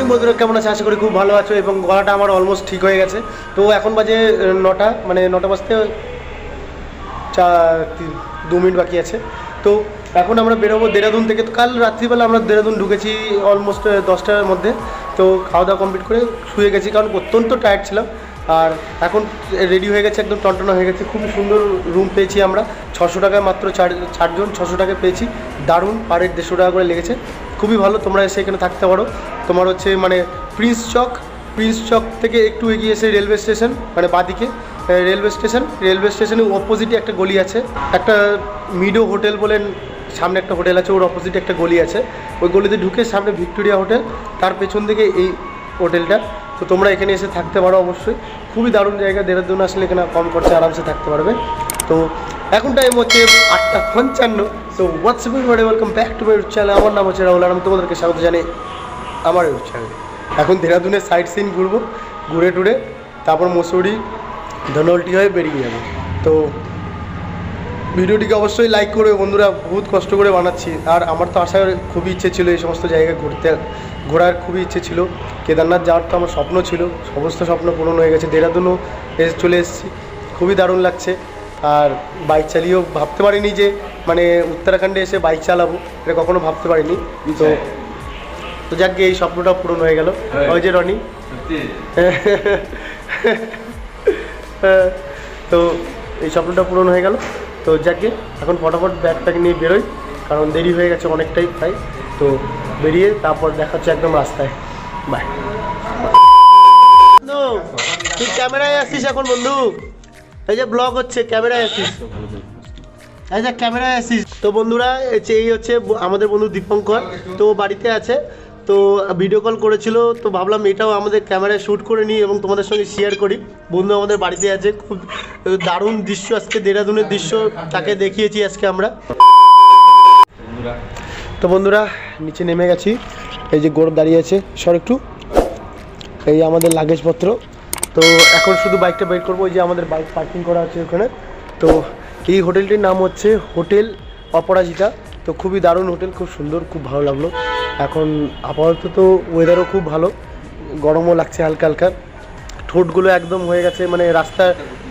Morning বন্ধুরা, কেমন আছে? আশা করি খুব ভালো আছো এবং গলাটা আমার অলমোস্ট ঠিক হয়ে গেছে। তো এখন বাজে 9টা, মানে 9টা বাজতে 2 মিনিট বাকি আছে। তো এখন আমরা বেরোবো দেহরাদুন থেকে। তো কাল রাত্রিবেলা আমরা দেহরাদুন ঢুকেছি অলমোস্ট 10টার মধ্যে। তো খাওয়া দাওয়া কমপ্লিট করে শুয়ে গেছি, কারণ অত্যন্ত টায়ার্ড ছিলাম। আর এখন রেডি হয়ে গেছে, একদম টনটনা হয়ে গেছে। খুব সুন্দর রুম পেয়েছি আমরা, 600 টাকায়, মাত্র 4জন 600 টাকায় পেয়েছি। দারুণ, পার হেড 150 টাকা করে লেগেছে, খুবই ভালো। তোমরা এসে এখানে থাকতে পারো। তোমার হচ্ছে মানে প্রিন্স চক থেকে একটু এগিয়ে এসে রেলওয়ে স্টেশন, মানে বাঁদিকে রেলওয়ে স্টেশনের অপোজিটে একটা গলি আছে, একটা মিডো হোটেল বলেন, সামনে একটা হোটেল আছে, ওর অপোজিটে একটা গলি আছে। ওই গলিতে ঢুকে সামনে ভিক্টোরিয়া হোটেল, তার পেছন দিকে এই হোটেলটা। তো তোমরা এখানে এসে থাকতে পারো অবশ্যই, খুবই দারুণ জায়গা। দেহরাদুন আসলে এখানে কম খরচে আরামসে থাকতে পারবে। তো এখন টাইম হচ্ছে 8:55। তো WhatsApp welcome back to my YouTube channel. আমার নাম হচ্ছে রাহুল আর আমি তোমাদেরকে স্বাগত জানাই আমার ইউটিউব চ্যানেলে। এখন দেহরাদুনের সাইড সিন ঘুরবো, ঘুরে টুরে তারপর মুসুরি ধনলটি হয়ে বেরিয়ে যাবো। তো ভিডিওটিকে অবশ্যই লাইক করবে বন্ধুরা, বহুত কষ্ট করে বানাচ্ছি। আর আমার তো আসার খুবই ইচ্ছে ছিল, এই সমস্ত জায়গায় ঘোরার খুবই ইচ্ছে ছিল। কেদারনাথ যাওয়ার তো আমার স্বপ্ন ছিল, সমস্ত স্বপ্ন পূরণ হয়ে গেছে। দেহরাদুনও চলে এসেছি, খুবই দারুণ লাগছে। আর বাইক চালিয়েও ভাবতে পারিনি যে মানে উত্তরাখণ্ডে এসে বাইক চালাবো, এটা কখনো ভাবতে পারিনি। তো যাক গিয়ে এই স্বপ্নটা পূরণ হয়ে গেল। ওই যে রনি তো এই স্বপ্নটা পূরণ হয়ে গেল। তো যাকে এখন ফটাফট ব্যাগটাকে নিয়ে বেরোই, কারণ দেরি হয়ে গেছে অনেকটাই প্রায়। তো বেরিয়ে তারপর দেখাচ্ছে একদম রাস্তায়। বাই। তুই ক্যামেরায় আসছিস এখন বন্ধু? এই যে ব্লগ হচ্ছে, ক্যামেরায় আসছিস, এই যে ক্যামেরায় আসছিস। তো বন্ধুরা, এই হচ্ছে আমাদের বন্ধু দীপঙ্কর। তো বাড়িতে আছে, তো ভিডিও কল করেছিল। তো ভাবলাম এটাও আমাদের ক্যামেরায় শ্যুট করে নিই এবং তোমাদের সঙ্গে শেয়ার করি। বন্ধু আমাদের বাড়িতে আছে, খুব দারুণ দৃশ্য আজকে, দেহরাদুনের দৃশ্য তাকে দেখিয়েছি আজকে আমরা। তো বন্ধুরা, নিচে নেমে গেছি। এই যে গৌরব দাঁড়িয়ে আছে, সর একটু। এই আমাদের লাগেজপত্র। তো এখন শুধু বাইকটা বের করবো। ওই যে আমাদের বাইক পার্কিং করা আছে ওখানে। তো এই হোটেলটির নাম হচ্ছে হোটেল অপরাজিতা। তো খুবই দারুণ হোটেল, খুব সুন্দর, খুব ভালো লাগলো। এখন আপাতত তো ওয়েদারও খুব ভালো, গরমও লাগছে হালকা হালকা। ঠোঁটগুলো একদম হয়ে গেছে, মানে রাস্তা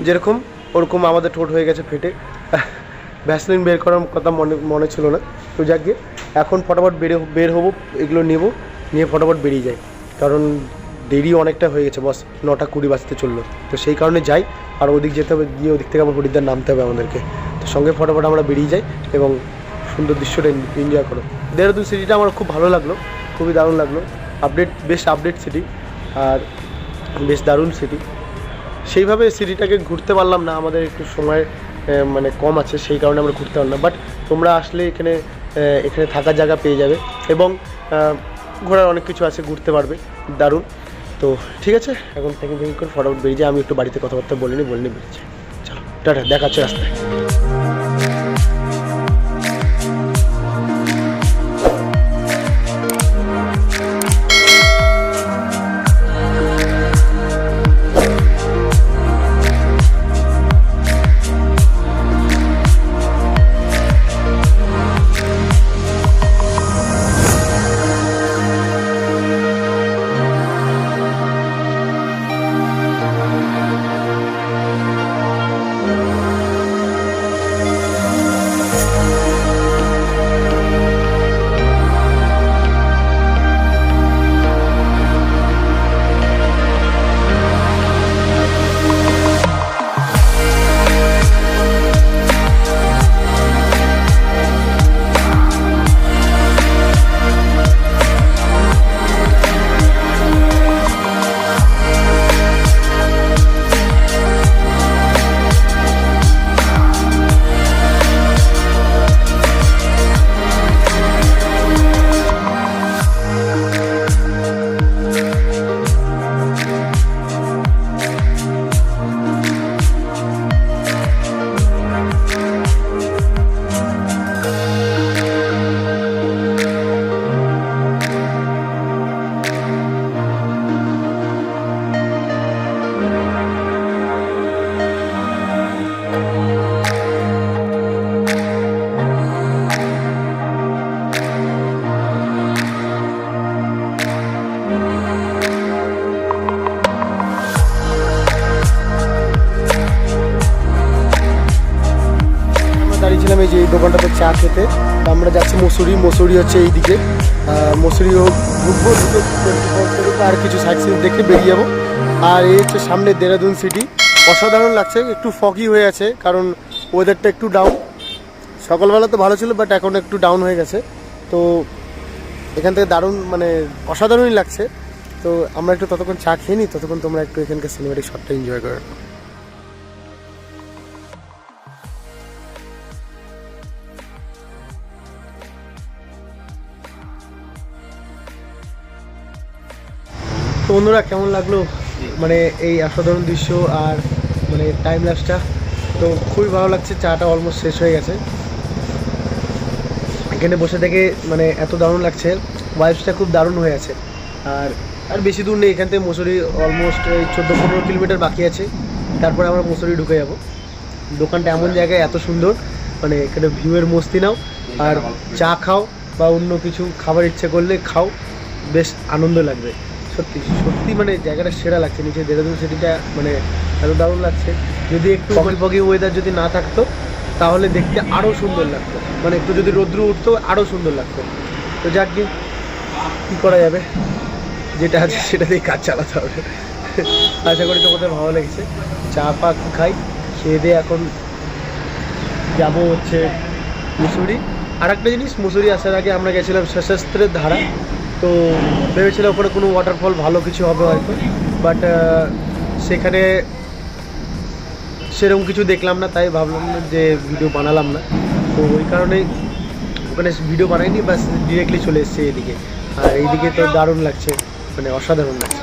যেরকম ওরকম আমাদের ঠোঁট হয়ে গেছে ফেটে। ভ্যাসলিন বের করার কথা মনে ছিল না। তো যাক গিয়ে এখন ফটাফট বের হবো, এগুলো নিয়ে ফটাফট বেরিয়ে যাই, কারণ দেরি অনেকটা হয়ে গেছে বস। 9:20 বাজতে চললো। তো সেই কারণে যাই, আর ওদিক যেতে হবে, গিয়ে ওদিক থেকে আবার হরিদ্বার নামতে হবে আমাদেরকে। তো সঙ্গে ফটাফট আমরা বেরিয়ে যাই এবং সুন্দর দৃশ্যটা এনজয় করো। দেহরাদুন সিটিটা আমার খুব ভালো লাগলো, খুবই দারুণ লাগলো। বেশ আপডেট সিটি, আর বেশ দারুণ সিটি। সেইভাবে সিটিটাকে ঘুরতে পারলাম না, আমাদের একটু সময় মানে কম আছে, সেই কারণে আমরা ঘুরতে পারলাম না। বাট তোমরা আসলে এখানে থাকার জায়গা পেয়ে যাবে এবং ঘোরার অনেক কিছু আছে, ঘুরতে পারবে, দারুণ। তো ঠিক আছে, এখন থেকে করে ফটাফট বেরিয়ে যাই। আমি একটু বাড়িতে কথাবার্তা বলিনি বেরিয়ে যাই। চলো টাটা, দেখা হচ্ছে রাস্তায়। চা খেতে। আমরা যাচ্ছি মুসুরি হচ্ছে এইদিকে, মুসুরিও ঘুরবো, আর কিছু সাইট সিন দেখে বেরিয়ে যাবো। আর এই হচ্ছে সামনে দেহরাদুন সিটি। অসাধারণ লাগছে, একটু ফগি হয়ে আছে কারণ ওয়েদারটা একটু ডাউন। সকালবেলা তো ভালো ছিল, বাট এখন একটু ডাউন হয়ে গেছে। তো এখান থেকে দারুণ মানে অসাধারণই লাগছে। তো আমরা একটু ততক্ষণ চা খেয়ে নিই, ততক্ষণ তোমরা একটু এখানকার সিনেমাটিক শটটা এনজয় করো। তো বন্ধুরা কেমন লাগলো মানে এই অসাধারণ দৃশ্য আর মানে টাইম ল্যাপসটা? তো খুবই ভালো লাগছে। চাটা অলমোস্ট শেষ হয়ে গেছে। এখানে বসে থেকে মানে এত দারুণ লাগছে, ভাইবসটা খুব দারুণ হয়ে আছে। আর বেশি দূর নেই এখান থেকে মুসুরি, অলমোস্ট এই 14-15 কিলোমিটার বাকি আছে, তারপরে আমরা মুসুরি ঢুকে যাব। দোকানটা এমন জায়গায় এত সুন্দর, মানে এখানে ভিউয়ের মস্তি নাও আর চা খাও বা অন্য কিছু খাবার ইচ্ছে করলে খাও, বেশ আনন্দ লাগবে। সত্যি সত্যি মানে জায়গাটা সেরা লাগছে। নিচে দেহরাদুন সিটিটা মানে এত দারুণ লাগছে। যদি একটু ফগি ওয়েদার যদি না থাকতো তাহলে দেখতে আরও সুন্দর লাগতো, মানে একটু যদি রৌদ্র উঠতো আরও সুন্দর লাগতো। তো যাক গিয়ে কী করা যাবে, যেটা আছে সেটাতেই কাজ চালাতে হবে। আশা করি তোমাদের ভালো লেগেছে। চা পা খাই, খেয়ে দিয়ে এখন যাবো হচ্ছে মুসুরি। আর একটা জিনিস, মুসুরি আসার আগে আমরা গেছিলাম সশস্ত্রের ধারা। তো ভেবেছিলাম ওখানে কোনো ওয়াটারফল ভালো কিছু হবে হয়তো, বাট সেখানে সেরকম কিছু দেখলাম না, তাই ভাবলাম না যে ভিডিও বানালাম না। তো ওই কারণেই ওখানে ভিডিও বানাইনি, বাস ডিরেক্টলি চলে এসেছে এদিকে। আর এইদিকে তো দারুণ লাগছে, মানে অসাধারণ লাগছে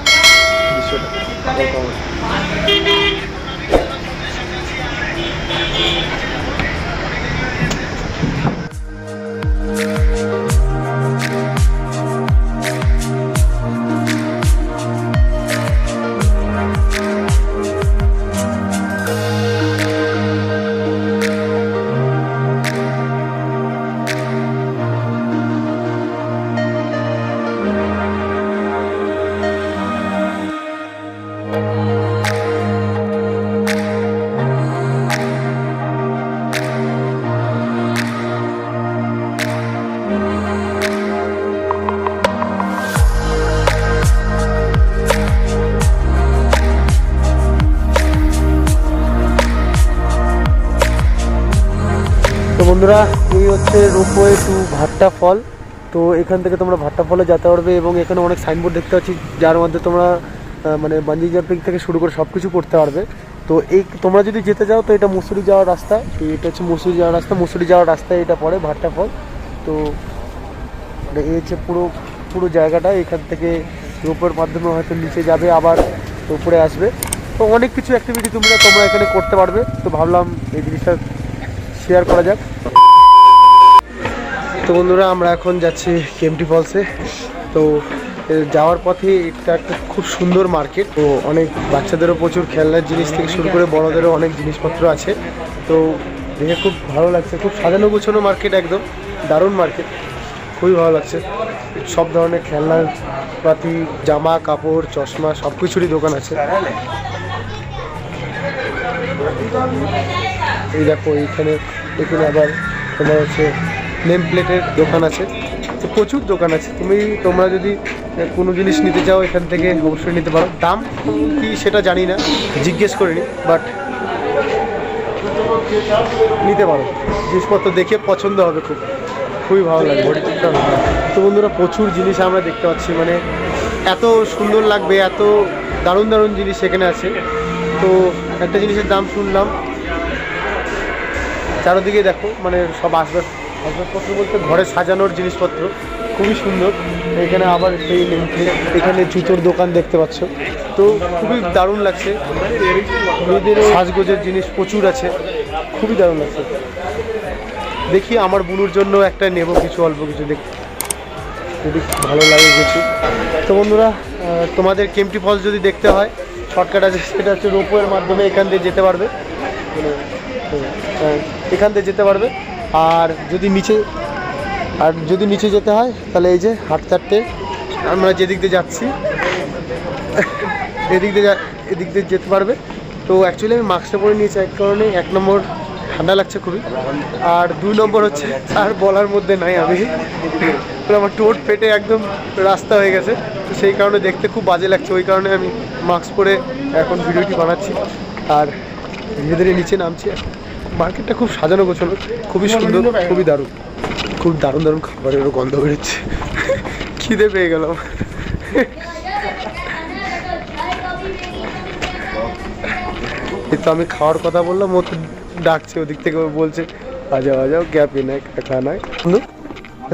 দৃশ্যটা। বন্ধুরা এই হচ্ছে রোপওয়ে টু ভাট্টা ফল। তো এখান থেকে তোমরা ভাট্টা ফলে যেতে পারবে এবং এখানে অনেক সাইনবোর্ড দেখতে পাচ্ছি, যার মধ্যে তোমরা মানে বাঞ্জি জাম্পিং থেকে শুরু করে সব কিছু করতে পারবে। তো এই তোমরা যদি যেতে চাও তো এটা মুসুরি যাওয়ার রাস্তা, এটা হচ্ছে মুসুরি যাওয়ার রাস্তা। মুসুরি যাওয়ার রাস্তায় এটা পড়ে ভাট্টা ফল। তো এই হচ্ছে পুরো জায়গাটা। এখান থেকে রোপওয়ের মাধ্যমে হয়তো নিচে যাবে, আবার উপরে আসবে। তো অনেক কিছু অ্যাক্টিভিটি তোমরা এখানে করতে পারবে। তো ভাবলাম এই জিনিসটা শেয়ার করা যাক। তো বন্ধুরা আমরা এখন যাচ্ছি কেএমটি ফলসে। তো যাওয়ার পথে এটা একটা খুব সুন্দর মার্কেট। তো অনেক বাচ্চাদেরও প্রচুর খেলনার জিনিস থেকে শুরু করে বড়দেরও অনেক জিনিসপত্র আছে। তো দেখে খুব ভালো লাগছে, খুব সাজানো গোছানো মার্কেট, একদম দারুণ মার্কেট, খুবই ভালো লাগছে। সব ধরনের খেলনার পাতি, জামা কাপড়, চশমা সব কিছুরই দোকান আছে। এই দেখো এখানে আবার তোমার হচ্ছে নেম প্লেটের দোকান আছে। তো প্রচুর দোকান আছে। তোমরা যদি কোনো জিনিস নিতে চাও এখান থেকে অবশ্যই নিতে পারো। দাম কি সেটা জানি না, জিজ্ঞেস করিনি, বাট নিতে পারো। জিনিসপত্র দেখে পছন্দ হবে, খুবই ভালো লাগবে। তো বন্ধুরা প্রচুর জিনিস আমরা দেখতে পাচ্ছি, মানে এত সুন্দর লাগবে, এত দারুণ দারুণ জিনিস এখানে আছে। তো একটা জিনিসের দাম শুনলাম, চারদিকে দেখো মানে সব আসবাবপত্র বলতে ঘরে সাজানোর জিনিসপত্র, খুবই সুন্দর। এখানে আবার সেই এখানে জুতোর দোকান দেখতে পাচ্ছ। তো খুবই দারুণ লাগছে। মেয়েদের সাজগোজের জিনিস প্রচুর আছে, খুবই দারুণ লাগছে। দেখি আমার বুনুর জন্য একটা নেব, কিছু অল্প কিছু দেখি যদি ভালো লাগে কিছু। তো বন্ধুরা তোমাদের কেএমটি ফলস যদি দেখতে হয়, শর্টকাট আছে, সেটা হচ্ছে রোপওয়ের মাধ্যমে এখান দিয়ে যেতে পারবে, এখান থেকে যেতে পারবে। আর যদি নিচে যেতে হয় তাহলে এই যে হাঁটতে আমরা যেদিক দিয়ে যাচ্ছি এদিক দিয়ে যেতে পারবে। তো অ্যাকচুয়ালি আমি মাস্কটা পরে নিয়েছি এক কারণে, 1 নম্বর ঠান্ডা লাগছে খুবই। আর 2 নম্বর হচ্ছে আর বলার মধ্যে নাই, আমি আমার টোট ফেটে একদম রাস্তা হয়ে গেছে, তো সেই কারণে দেখতে খুব বাজে লাগছে, ওই কারণে আমি মাস্ক পরে এখন ভিডিওটি বানাচ্ছি। আর ধীরে ধীরে নিচে নামছি। মার্কেটটা খুব সাজানো গোছানো, খুবই সুন্দর, খুবই দারুণ, খুব দারুণ দারুণ খাবারেরও গন্ধ বেরোচ্ছে। খিদে পেয়ে গেলাম। তো আমি খাওয়ার কথা বললাম, ও তো ডাকছে ওদিক থেকে, বলছে আজাও আজাও গ্যাপ এনে খানা হয়।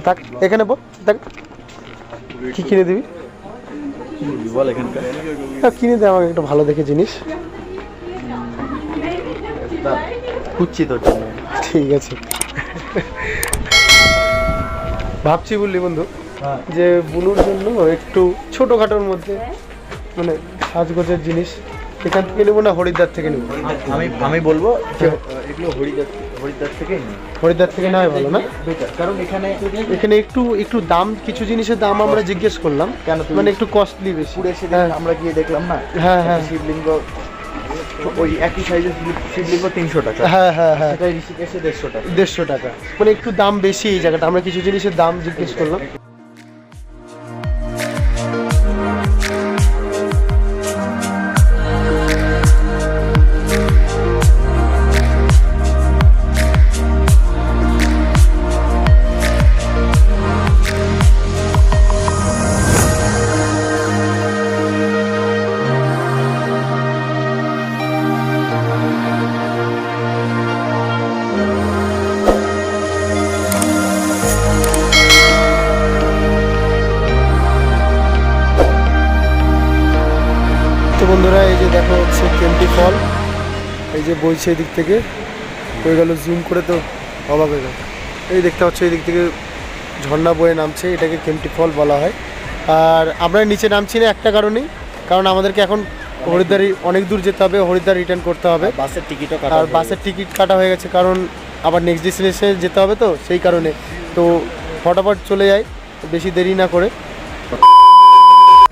থাক এখানে বল, দেখ কি কিনে দিবি বল এখানকার। কিনে দে আমাকে একটা ভালো দেখে জিনিস। খুঁজছি তোর জন্য। ঠিক আছে, ভাবছি বললি বন্ধু যে বুনুর জন্য একটু ছোটোখাটোর মধ্যে মানে সাজগোজের জিনিস এখান থেকে নেবো না হরিদ্বার থেকে নেবো। আমি বলবো যে এগুলো হরিদ্বার থেকেই নিই। হরিদ্বার থেকে নেওয়াই ভালো না? কারণ এখানে একটু দাম, কিছু জিনিসের দাম আমরা জিজ্ঞেস করলাম, কেন মানে একটু কস্টলি বেশি। আমরা গিয়ে দেখলাম না, হ্যাঁ হ্যাঁ, শিবলিঙ্গ ওই একই সাইজের শিবলিঙ্গ 300 টাকা। হ্যাঁ হ্যাঁ হ্যাঁ, সেটা ঋষিকেশে 150 টাকা। 150 টাকা, মানে একটু দাম বেশি এই জায়গাটা। আমরা কিছু জিনিসের দাম জিজ্ঞেস করলাম। তো বন্ধুরা এই যে দেখো হচ্ছে কেমটি ফল, এই যে বইছে এদিক থেকে, হয়ে গেল জুম করে তো অবাক হয়ে গেল। এই দেখতে পাচ্ছ এই দিক থেকে ঝর্ণা বয়ে নামছে, এটাকে কেমটি ফল বলা হয়। আর আমরা নিচে নামছি না একটা কারণেই, কারণ আমাদেরকে এখন হরিদ্বার অনেক দূর যেতে হবে, হরিদ্বার রিটার্ন করতে হবে। বাসের টিকিটও আর বাসের টিকিট কাটা হয়ে গেছে, কারণ আবার নেক্সট ডেস্টিনেশনে যেতে হবে, তো সেই কারণে তো ফটাফট চলে যাই বেশি দেরি না করে,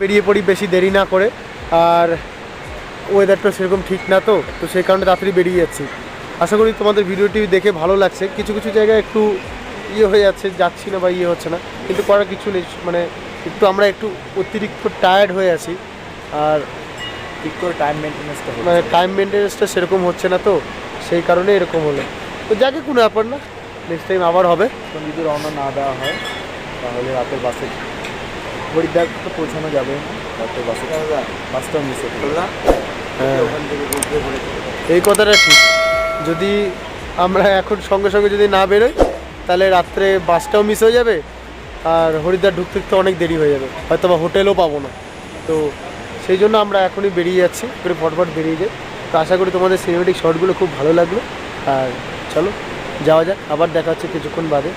বেরিয়ে পড়ি বেশি দেরি না করে। আর ওয়েদারটা সেরকম ঠিক না, তো সেই কারণে তাড়াতাড়ি বেরিয়ে যাচ্ছি। আশা করি তোমাদের ভিডিওটি দেখে ভালো লাগছে। কিছু কিছু জায়গায় একটু হয়ে যাচ্ছে, যাচ্ছি না বা হচ্ছে না, কিন্তু করার কিছু নেই, মানে একটু আমরা একটু অতিরিক্ত টায়ার্ড হয়ে আছি। আর ঠিক করে টাইম মেনটেন্যান্সটা মানে টাইম মেনটেন্যান্সটা সেরকম হচ্ছে না, তো সেই কারণে এরকম হলো। তো যাকে কোনো ব্যাপার না, নেক্সট টাইম আবার হবে। তো যদি রওনা না দেওয়া হয় তাহলে রাতের বাসে হরিদ্বার তো পৌঁছানো যাবে না, রাতের বাসটাও মিস হয়ে গেল। এই কথাটা ঠিক, যদি আমরা এখন সঙ্গে সঙ্গে যদি না বেরোই তাহলে রাত্রে বাসটাও মিস হয়ে যাবে, আর হরিদ্বার ঢুকতে ঢুকতে অনেক দেরি হয়ে যাবে, হয়তো বা হোটেলও পাবো না। তো সেই জন্য আমরা এখনই বেরিয়ে যাচ্ছি, করে ফটফট বেরিয়ে যাই। তো আশা করি তোমাদের সিনেমেটিক শটগুলো খুব ভালো লাগলো। আর চলো যাওয়া যাক, আবার দেখা হচ্ছে কিছুক্ষণ বাদে।